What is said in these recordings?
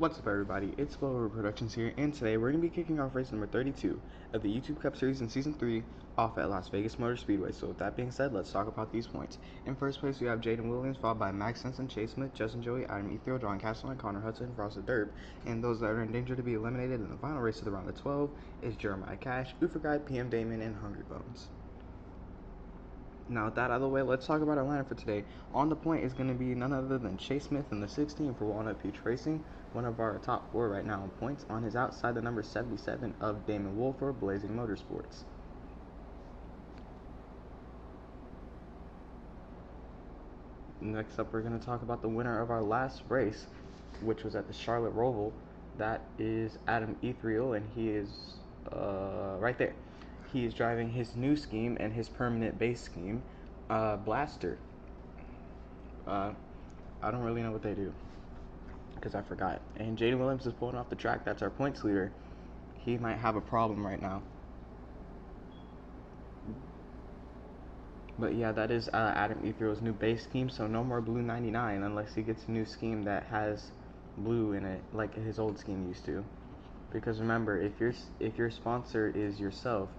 What's up, everybody? It's Blower Productions here, and today we're going to be kicking off race number 32 of the YouTube Cup Series in Season 3 off at Las Vegas Motor Speedway. So with that being said, let's talk about these points. In first place, we have Jaden Williams, followed by Max Sensen, Chase Smith, Justin Joey, Adam Ethriel, John Castellan, Connor Hudson, Frosted Derb. And those that are in danger to be eliminated in the final race of the round of 12 is Jeremiah Cash, Ufer Guy, PM Damon, and Hungry Bones. Now with that out of the way, let's talk about our lineup for today. On the point is going to be none other than Chase Smith in the 16 for Walnut Peach Racing, one of our top 4 right now in points. On his outside, the number 77 of Damon Wolf for Blazing Motorsports. Next up, we're going to talk about the winner of our last race, which was at the Charlotte Roval. That is Adam Ethriel, and he is right there. He is driving his new scheme and his permanent base scheme, Blaster. I don't really know what they do because I forgot. And Jaden Williams is pulling off the track. That's our points leader. He might have a problem right now. But yeah, that is Adam Ethriel's new base scheme, so no more blue 99 unless he gets a new scheme that has blue in it like his old scheme used to. Because remember, if your sponsor is yourself,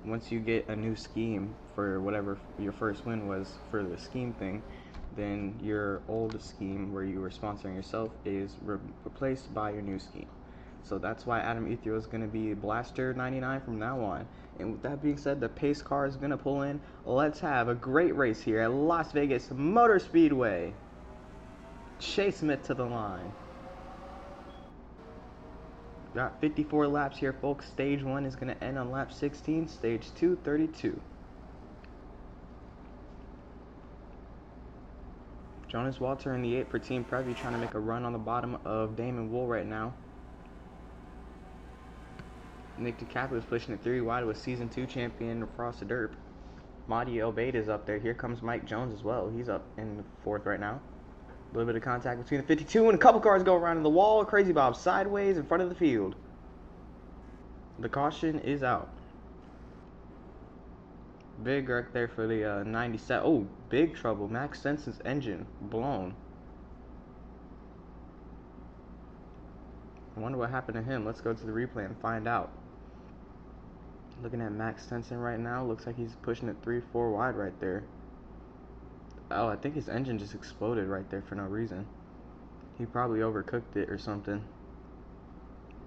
once you get a new scheme for whatever your first win was for the scheme thing, then your old scheme where you were sponsoring yourself is replaced by your new scheme. So that's why Adam Ethriel is going to be Blaster 99 from now on. And with that being said, the pace car is going to pull in. Let's have a great race here at Las Vegas Motor Speedway. Chase Smith to the line. Got 54 laps here, folks. Stage 1 is going to end on lap 16. Stage 2, 32. Jonas Walter in the 8 for Team Prevy, trying to make a run on the bottom of Damon Wool right now. Nick DeCaprio is pushing it 3 wide with Season 2 champion Frosted Derp. Madi Elbade is up there. Here comes Mike Jones as well. He's up in 4th right now. A little bit of contact between the 52 and a couple cars go around in the wall. Crazy Bob sideways in front of the field. The caution is out. Big wreck there for the 97. Oh, big trouble. Max Sensen's engine blown. I wonder what happened to him. Let's go to the replay and find out. Looking at Max Sensen right now. Looks like he's pushing it 3-4 wide right there. Oh, I think his engine just exploded right there for no reason. He probably overcooked it or something.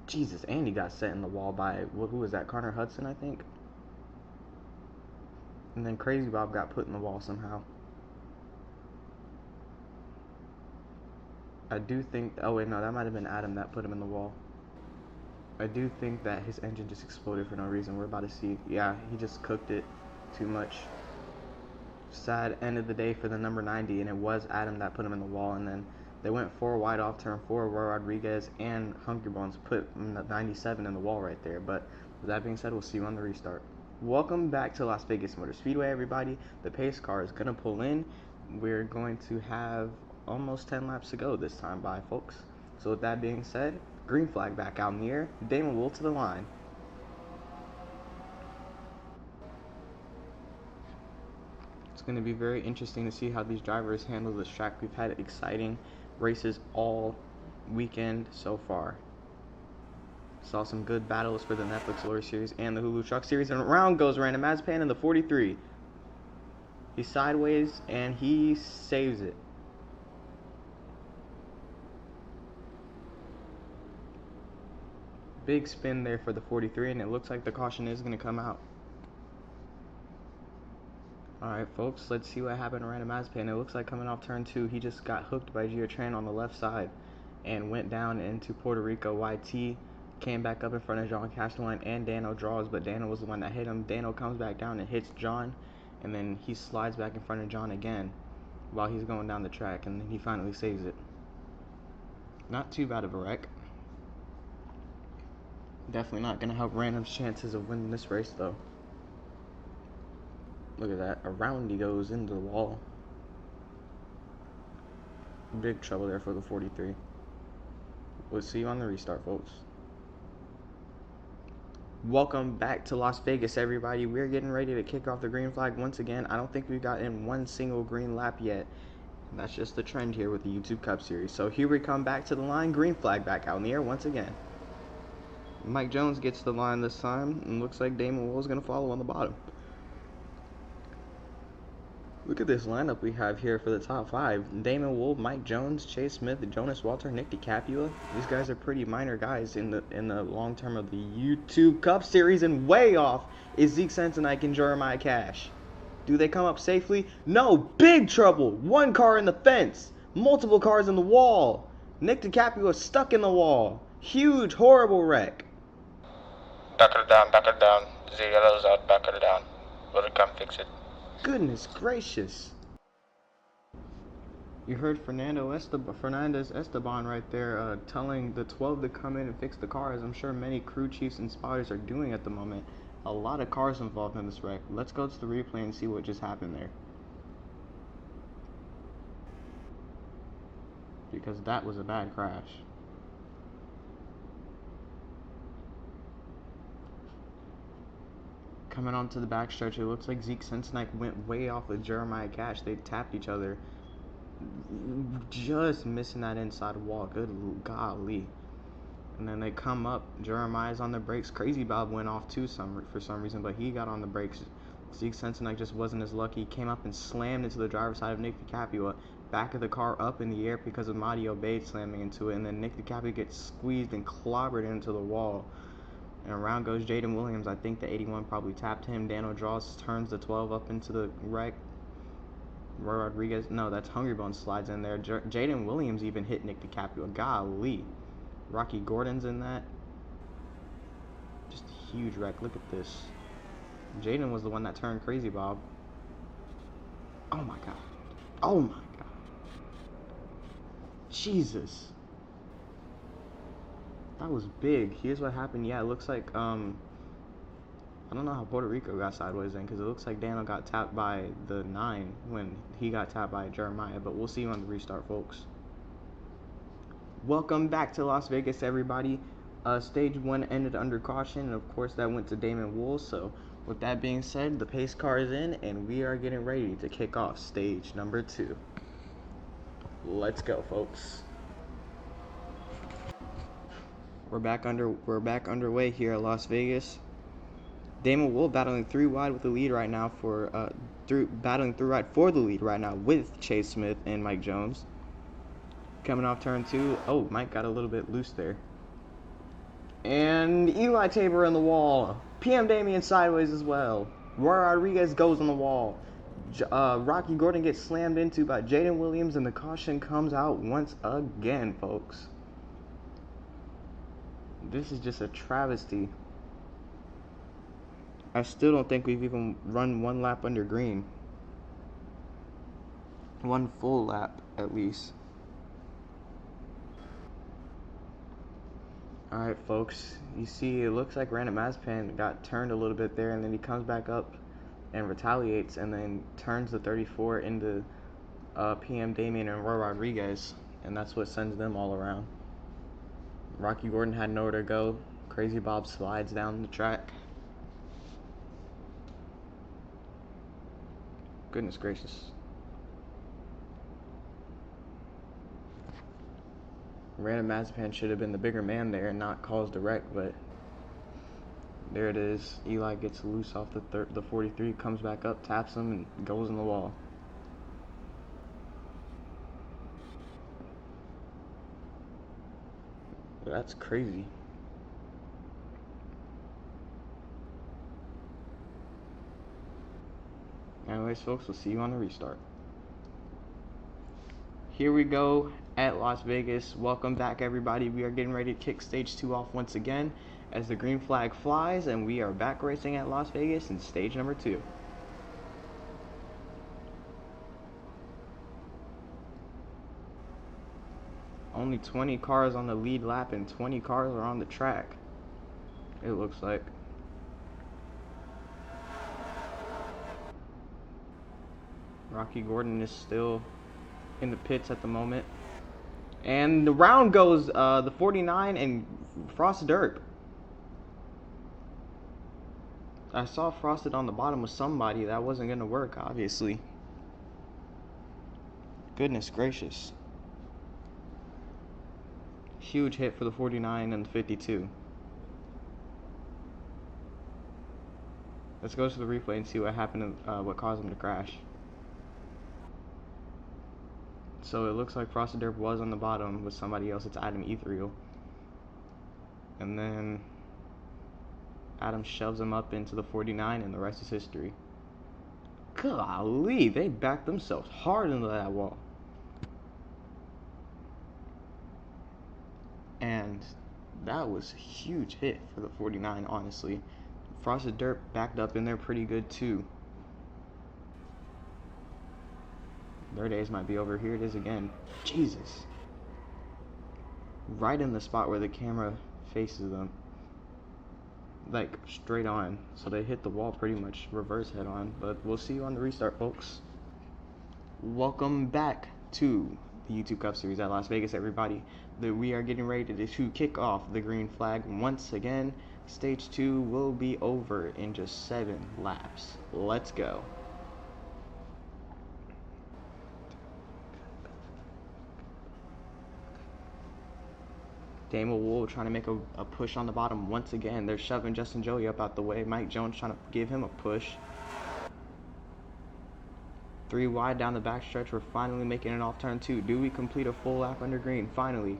Jesus, and he got set in the wall by, who was that? Connor Hudson, I think. And then Crazy Bob got put in the wall somehow. I do think, oh wait, no, that might have been Adam that put him in the wall. I do think that his engine just exploded for no reason. We're about to see. Yeah, he just cooked it too much. Sad end of the day for the number 90, and it was Adam that put him in the wall. And then they went 4 wide off turn 4. Roy Rodriguez and Hungry Bones put 97 in the wall right there. But with that being said, we'll see you on the restart. Welcome back to Las Vegas Motor Speedway, everybody. The pace car is going to pull in. We're going to have almost 10 laps to go this time by, folks. So with that being said, green flag back out in the air. Damon Wool to the line. It's going to be very interesting to see how these drivers handle this track. We've had exciting races all weekend so far. Saw some good battles for the Netflix Lure Series and the Hulu Truck Series. And around goes Random Mazepin in the 43. He's sideways and he saves it. Big spin there for the 43, and it looks like the caution is going to come out. Alright, folks, let's see what happened to Random Mazepin. It looks like coming off turn 2, he just got hooked by Gio Tran on the left side and went down into Puerto Rico. YT came back up in front of John Castellan and Dano draws, but Dano was the one that hit him. Dano comes back down and hits John, and then he slides back in front of John again while he's going down the track, and then he finally saves it. Not too bad of a wreck. Definitely not going to help Random's chances of winning this race, though. Look at that. Around he goes into the wall. Big trouble there for the 43. We'll see you on the restart, folks. Welcome back to Las Vegas, everybody. We're getting ready to kick off the green flag once again. I don't think we've gotten one single green lap yet That's just the trend here with the YouTube Cup Series. So here we come back to the line. Green flag back out in the air once again. Mike Jones gets the line this time, and looks like Damon Wool is going to follow on the bottom. Look at this lineup we have here for the top 5. Damon Wool, Mike Jones, Chase Smith, Jonas Walter, Nick DiCaprio. These guys are pretty minor guys in the long term of the YouTube Cup Series, and way off is Zeke Sensenike and Jeremiah Cash. Do they come up safely? No, big trouble. One car in the fence, multiple cars in the wall. Nick DiCaprio is stuck in the wall. Huge, horrible wreck. Back her down, back her down. The yellow's out, back her down. We'll come fix it. Goodness gracious. You heard Fernandez Esteban right there telling the 12 to come in and fix the car, as I'm sure many crew chiefs and spotters are doing at the moment. A lot of cars involved in this wreck. Let's go to the replay and see what just happened there. Because that was a bad crash. Coming onto the backstretch, it looks like Zeke Sensenike went way off with Jeremiah Cash. They tapped each other, just missing that inside wall. Good golly. And then they come up. Jeremiah's on the brakes. Crazy Bob went off too for some reason, but he got on the brakes. Zeke Sensenike just wasn't as lucky. He came up and slammed into the driver's side of Nick DiCaprio. Back of the car up in the air because of Mario Bade slamming into it. And then Nick DiCaprio gets squeezed and clobbered into the wall. And around goes Jaden Williams. I think the 81 probably tapped him. Dan O'Draws turns the 12 up into the wreck. Roy Rodriguez, no, that's Hungry Bones slides in there. Jaden Williams even hit Nick DiCaprio. Golly. Rocky Gordon's in that. Just a huge wreck. Look at this. Jaden was the one that turned Crazy Bob. Oh my god. Oh my god. Jesus. That was big. Here's what happened. Yeah, it looks like, I don't know how Puerto Rico got sideways then, because it looks like Daniel got tapped by the 9 when he got tapped by Jeremiah, but we'll see you on the restart, folks. Welcome back to Las Vegas, everybody. Stage 1 ended under caution, and of course that went to Damon Wool. So with that being said, the pace car is in, and we are getting ready to kick off stage number 2. Let's go, folks. We're back underway here at Las Vegas. Damon Wool battling 3 wide with the lead right now battling 3 wide for the lead right now with Chase Smith and Mike Jones. Coming off turn 2. Oh, Mike got a little bit loose there. And Eli Tabor on the wall. PM Damian sideways as well. Roy Rodriguez goes on the wall. Rocky Gordon gets slammed into by Jaden Williams, and the caution comes out once again, folks. This is just a travesty. I still don't think we've even run 1 lap under green. 1 full lap, at least. Alright, folks. You see, it looks like Random Mazepin got turned a little bit there, and then he comes back up and retaliates, and then turns the 34 into PM Damian and Roy Rodriguez, and that's what sends them all around. Rocky Gordon had nowhere to go. Crazy Bob slides down the track. Goodness gracious. Random Mazepin should have been the bigger man there and not caused a wreck, but there it is. Eli gets loose off the 43, comes back up, taps him, and goes in the wall. That's crazy. Anyways, folks, we'll see you on the restart. Here we go at Las Vegas. Welcome back, everybody. We are getting ready to kick stage 2 off once again as the green flag flies, and we are back racing at Las Vegas in stage number 2. Only 20 cars on the lead lap and 20 cars are on the track, it looks like. Rocky Gordon is still in the pits at the moment. And the round goes the 49 and Frost Derp. I saw Frosted on the bottom with somebody. That wasn't going to work, obviously. Goodness gracious. Huge hit for the 49 and the 52. Let's go to the replay and see what happened, what caused him to crash. So it looks like Frosted Derp was on the bottom with somebody else. It's Adam Ethereal. And then Adam shoves him up into the 49, and the rest is history. Golly, they backed themselves hard into that wall. And that was a huge hit for the 49, honestly. Frosted Derp backed up in there pretty good, too. Their days might be over. Here it is again. Jesus. Right in the spot where the camera faces them. Like, straight on. So they hit the wall pretty much reverse head on. But we'll see you on the restart, folks. Welcome back to the YouTube Cup Series at Las Vegas, everybody. We are getting ready to kick off the green flag once again. Stage 2 will be over in just 7 laps. Let's go. Damon Wool trying to make a push on the bottom once again. They're shoving Justin Joey up out the way. Mike Jones trying to give him a push. 3 wide down the backstretch. We're finally making it off turn 2. Do we complete a full lap under green? Finally.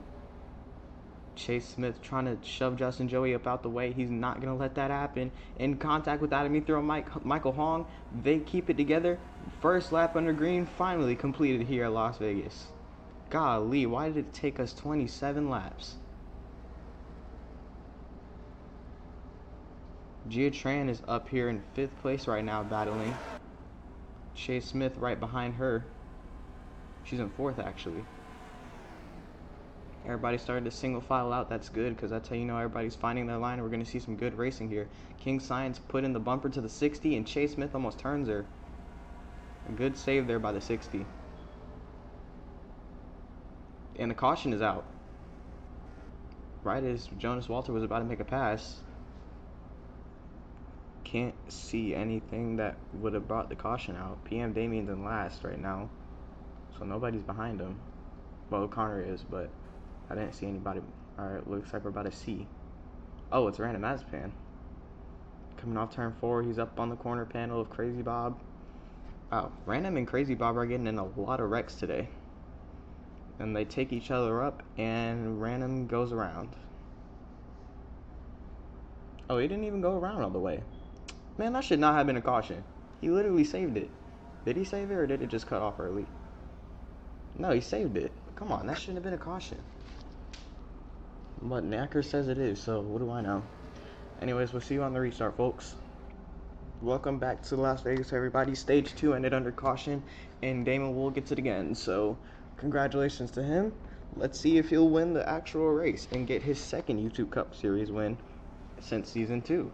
Chase Smith trying to shove Justin Joey up out the way. He's not going to let that happen. In contact with Adam Ethereal, Michael Hong. They keep it together. First lap under green finally completed here at Las Vegas. Golly, why did it take us 27 laps? Gia Tran is up here in 5th place right now battling. Chase Smith right behind her. She's in 4th actually. Everybody started to single file out. That's good because that's how you know everybody's finding their line. We're going to see some good racing here. King Science put in the bumper to the 60 and Chase Smith almost turns her. A good save there by the 60. And the caution is out. Right as Jonas Walter was about to make a pass. Can't see anything that would have brought the caution out. PM Damien's in last right now, so nobody's behind him. Well, Connor is, but I didn't see anybody. Alright, looks like we're about to see. Oh, it's Random Mazepin. Coming off turn 4, he's up on the corner panel of Crazy Bob. Wow, Random and Crazy Bob are getting in a lot of wrecks today. And they take each other up, and Random goes around. Oh, he didn't even go around all the way. Man, that should not have been a caution. He literally saved it. Did he save it or did it just cut off early? No, he saved it. Come on, that shouldn't have been a caution. But Knacker says it is, so what do I know? Anyways, we'll see you on the restart, folks. Welcome back to Las Vegas, everybody. Stage 2 ended under caution, and Damon Wool gets it again. So, congratulations to him. Let's see if he'll win the actual race and get his second YouTube Cup Series win since Season 2.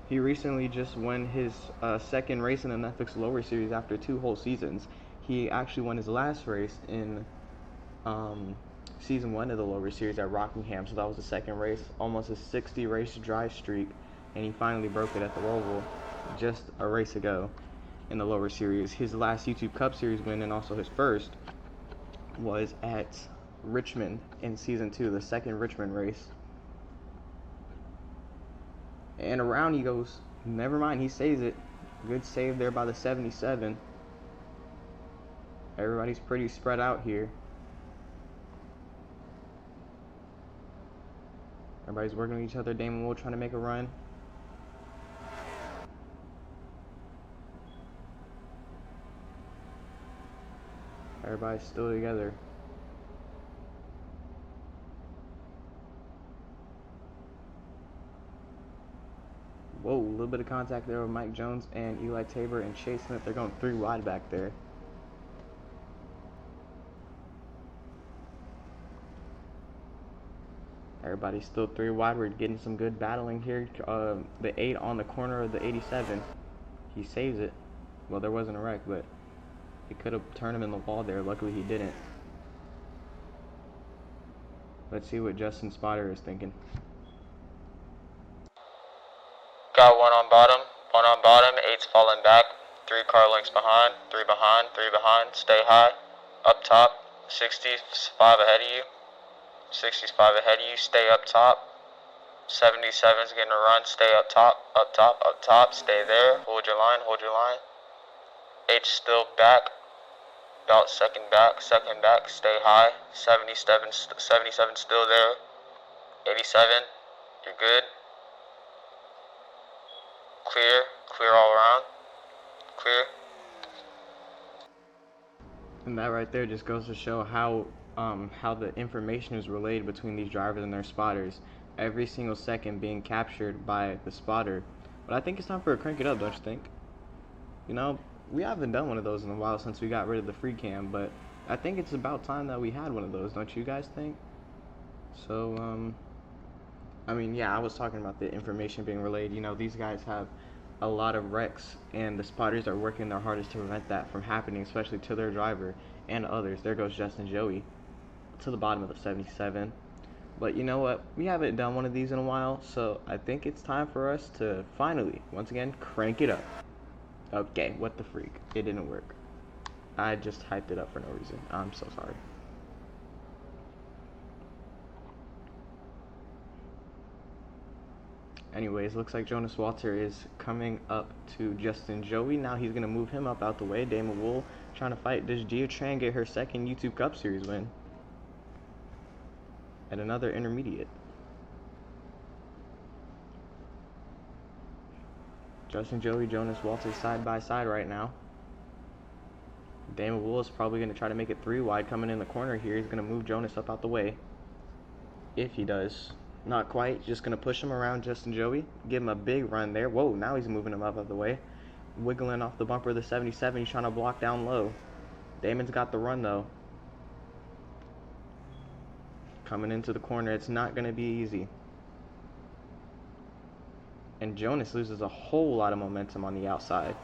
He recently just won his second race in the Netflix Lower Series after 2 whole seasons. He actually won his last race in Season 1 of the Lower Series at Rockingham, so that was the second race, almost a 60 race drive streak, and he finally broke it at the Roval just a race ago in the Lower Series. His last YouTube Cup Series win, and also his first, was at Richmond in Season 2, the second Richmond race. And around he goes. Never mind, he saves it. Good save there by the 77. Everybody's pretty spread out here. Everybody's working with each other. Damon Wool trying to make a run. Everybody's still together. Whoa, a little bit of contact there with Mike Jones and Eli Tabor and Chase Smith. They're going 3 wide back there. Everybody's still 3 wide. We're getting some good battling here. The 8 on the corner of the 87. He saves it. Well, there wasn't a wreck, but he could have turned him in the wall there. Luckily, he didn't. Let's see what Justin Spotter is thinking. Got one on bottom, 8's falling back. 3 car lengths behind, 3 behind, 3 behind, stay high, up top, 65 ahead of you, 65 ahead of you, stay up top, 77's getting a run, stay up top, up top, up top, stay there, hold your line, H still back, about second back, stay high, 77 still there, 87, you're good, clear all around, clear. And that right there just goes to show how the information is relayed between these drivers and their spotters, every single second being captured by the spotter. But I think it's time for a crank it up, don't you think? You know, we haven't done one of those in a while since we got rid of the free cam, but I think it's about time that we had one of those, don't you guys think? So, I mean, yeah, I was talking about the information being relayed. You know, these guys have a lot of wrecks, and the spotters are working their hardest to prevent that from happening, especially to their driver and others. There goes Justin Joey to the bottom of the 77. But you know what? We haven't done one of these in a while, so I think it's time for us to finally, once again, crank it up. Okay, what the freak? It didn't work. I just hyped it up for no reason. I'm so sorry. Anyways, looks like Jonas Walter is coming up to Justin Joey. Now he's going to move him up out the way. Damon Wool trying to fight. Does Gia Tran get her second YouTube Cup Series win? And another intermediate. Justin Joey, Jonas Walter side by side right now. Damon Wool is probably going to try to make it 3 wide coming in the corner here. He's going to move Jonas up out the way. If he does. Not quite. Just going to push him around Justin Joey. Give him a big run there. Whoa, now he's moving him up out of the way. Wiggling off the bumper of the 77. He's trying to block down low. Damon's got the run, though. Coming into the corner. It's not going to be easy. And Jonas loses a whole lot of momentum on the outside.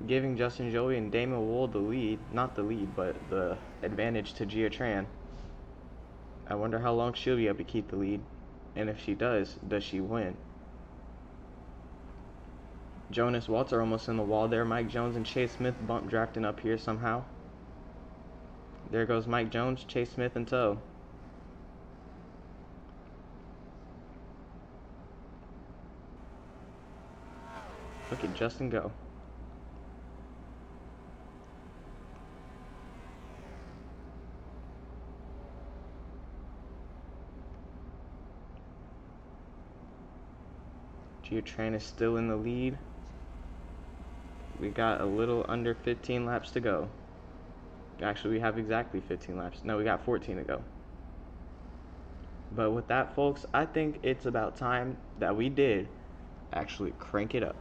Giving Justin Joey and Damon Wool the lead. Not the lead, but the advantage to Gia Tran. I wonder how long she'll be able to keep the lead. And if she does she win? Jonas Walter almost in the wall there. Mike Jones and Chase Smith bump drafting up here somehow. There goes Mike Jones, Chase Smith in tow. Look at Justin go. Gia Tran is still in the lead. We got a little under 15 laps to go. Actually, we have exactly 15 laps. No, we got 14 to go. But with that, folks, I think it's about time that we did actually crank it up.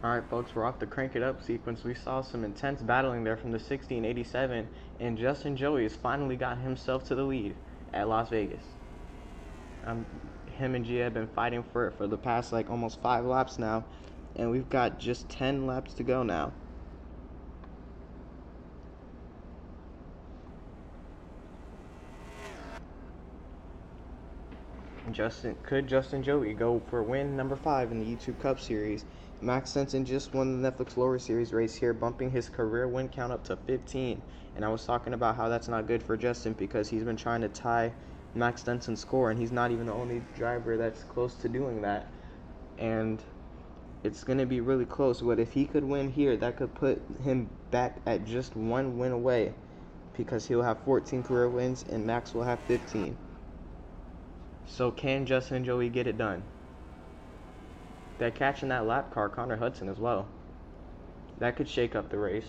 Alright folks, we're off the crank it up sequence. We saw some intense battling there from the 60 and 87, and Justin Joey has finally got himself to the lead at Las Vegas. Him and Gia have been fighting for it for the past like almost 5 laps now, and we've got just 10 laps to go now. Could Justin Joey go for win number 5 in the YouTube Cup Series? Max Sensen just won the Netflix Lower Series race here, bumping his career win count up to 15. And I was talking about how that's not good for Justin because he's been trying to tie Max Sensen's score, and he's not even the only driver that's close to doing that. And it's going to be really close, but if he could win here, that could put him back at just 1 win away because he'll have 14 career wins and Max will have 15. So can Justin Joey get it done? They're catching that lap car, Connor Hudson, as well. That could shake up the race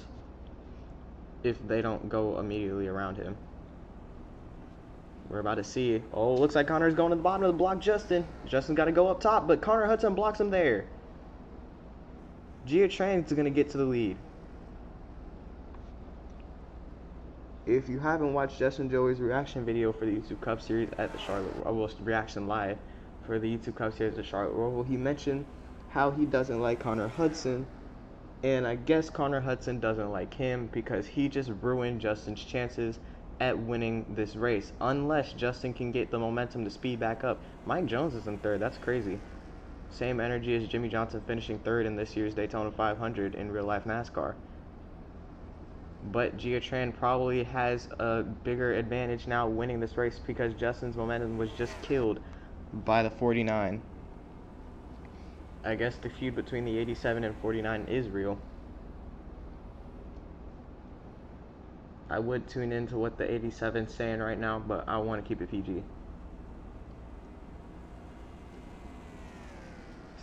if they don't go immediately around him. We're about to see. Oh, looks like Connor's going to the bottom of the block. Justin's got to go up top, but Connor Hudson blocks him there. Gia Tran's going to get to the lead. If you haven't watched Justin Joey's reaction video for the YouTube Cup Series at the Charlotte, reaction live for the YouTube Cup Series at the Charlotte Roval, he mentioned how he doesn't like Connor Hudson, and I guess Connor Hudson doesn't like him because he just ruined Justin's chances at winning this race, unless Justin can get the momentum to speed back up. Mike Jones is in 3rd. That's crazy. Same energy as Jimmy Johnson finishing 3rd in this year's Daytona 500 in real-life NASCAR. But Gia Tran probably has a bigger advantage now winning this race because Justin's momentum was just killed by the 49. I guess the feud between the 87 and 49 is real. I would tune into what the 87's saying right now, but I want to keep it PG.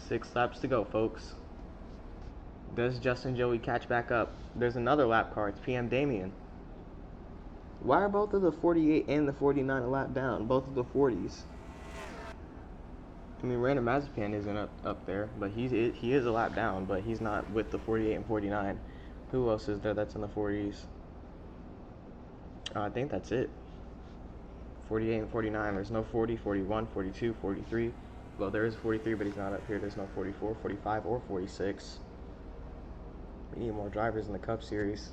6 laps to go, folks. Does Justin Joey catch back up? There's another lap car. It's PM Damien. Why are both of the 48 and the 49 a lap down? Both of the 40s. I mean, Random Mazepan isn't up there, but he is a lap down, but he's not with the 48 and 49. Who else is there that's in the 40s? I think that's it. 48 and 49. There's no 40, 41, 42, 43. Well, there is 43, but he's not up here. There's no 44, 45, or 46. We need more drivers in the Cup Series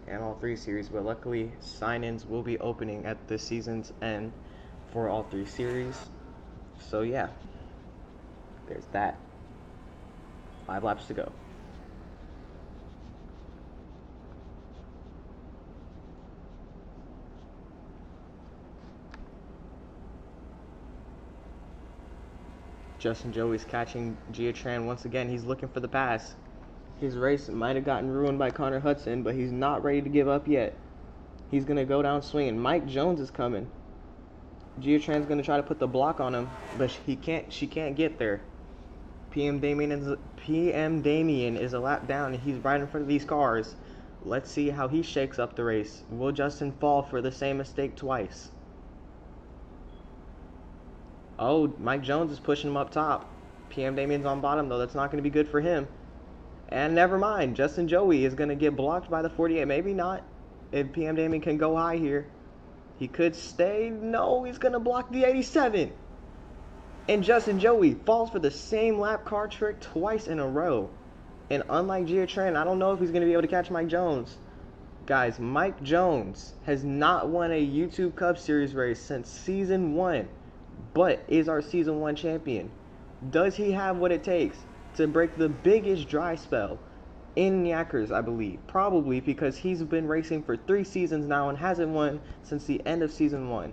and all 3 series, but luckily sign-ins will be opening at this season's end for all 3 series. So yeah, there's that. 5 laps to go. Justin Joey's catching Gia Tran once again. He's looking for the pass. His race might have gotten ruined by Connor Hudson, but he's not ready to give up yet. He's going to go down swinging. Mike Jones is coming. Gia Tran's going to try to put the block on him, but she can't get there. PM Damien is a lap down, and he's right in front of these cars. Let's see how he shakes up the race. Will Justin fall for the same mistake twice? Oh, Mike Jones is pushing him up top. PM Damien's on bottom, though. That's not going to be good for him. And never mind, Justin Joey is going to get blocked by the 48. Maybe not. If PM Damien can go high here, he could stay. No, he's going to block the 87. And Justin Joey falls for the same lap car trick twice in a row. And unlike Gia Tran, I don't know if he's going to be able to catch Mike Jones. Guys, Mike Jones has not won a YouTube Cup Series race since Season 1, but is our Season 1 champion. Does he have what it takes to break the biggest dry spell in Yackers, I believe? Probably, because he's been racing for 3 seasons now and hasn't won since the end of Season 1.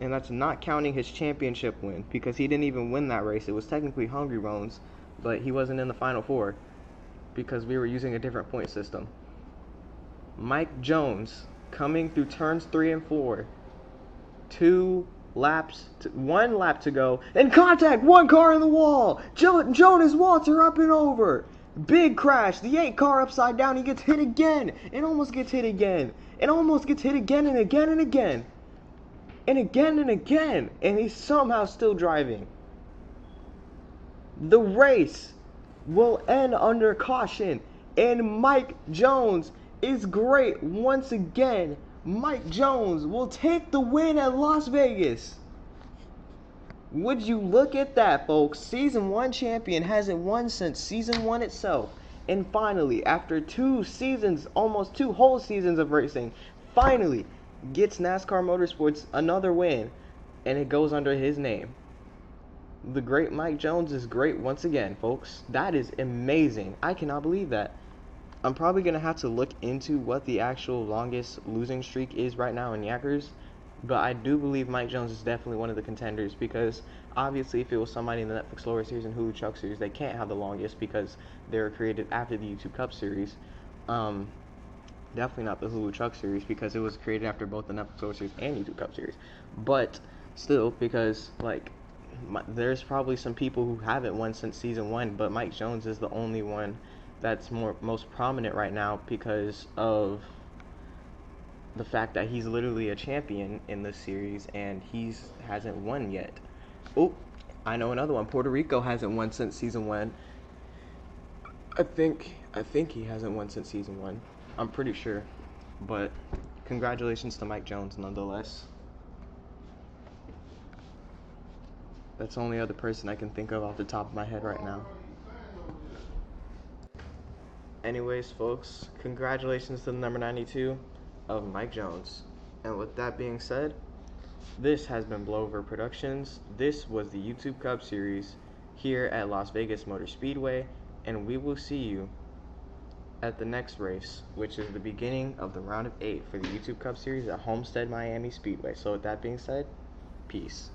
And that's not counting his championship win, because he didn't even win that race. It was technically Hungry Bones, but he wasn't in the Final 4 because we were using a different point system. Mike Jones coming through turns 3 and 4. 1 lap to go, and contact, 1 car in the wall. Jonas Walter up and over. Big crash, the 8 car upside down. He gets hit again, and almost gets hit again, and almost gets hit again and again and again, and again and again, and he's somehow still driving. The race will end under caution, and Mike Jones is great once again. Mike Jones will take the win at Las Vegas. Would you look at that, folks? Season 1 champion hasn't won since Season 1 itself. And finally, after 2 seasons, almost 2 whole seasons of racing, finally gets NASCAR Motorsports another win, and it goes under his name. The great Mike Jones is great once again, folks. That is amazing. I cannot believe that. I'm probably going to have to look into what the actual longest losing streak is right now in Yackers. But I do believe Mike Jones is definitely one of the contenders, because obviously if it was somebody in the Netflix Lower Series and Hulu Truck Series, they can't have the longest because they were created after the YouTube Cup Series. Definitely not the Hulu Truck Series, because it was created after both the Netflix Lower Series and YouTube Cup Series. But still, because there's probably some people who haven't won since Season 1, but Mike Jones is the only one that's most prominent right now because of the fact that he's literally a champion in this series and hasn't won yet. Oh, I know another one. Puerto Rico hasn't won since Season 1. I think he hasn't won since Season 1. I'm pretty sure. But congratulations to Mike Jones nonetheless. That's the only other person I can think of off the top of my head right now. Anyways, folks, congratulations to the number 92 of Mike Jones. And with that being said, this has been Blowover Productions. This was the YouTube Cup Series here at Las Vegas Motor Speedway, and we will see you at the next race, which is the beginning of the round of 8 for the YouTube Cup Series at Homestead Miami Speedway. So with that being said, peace.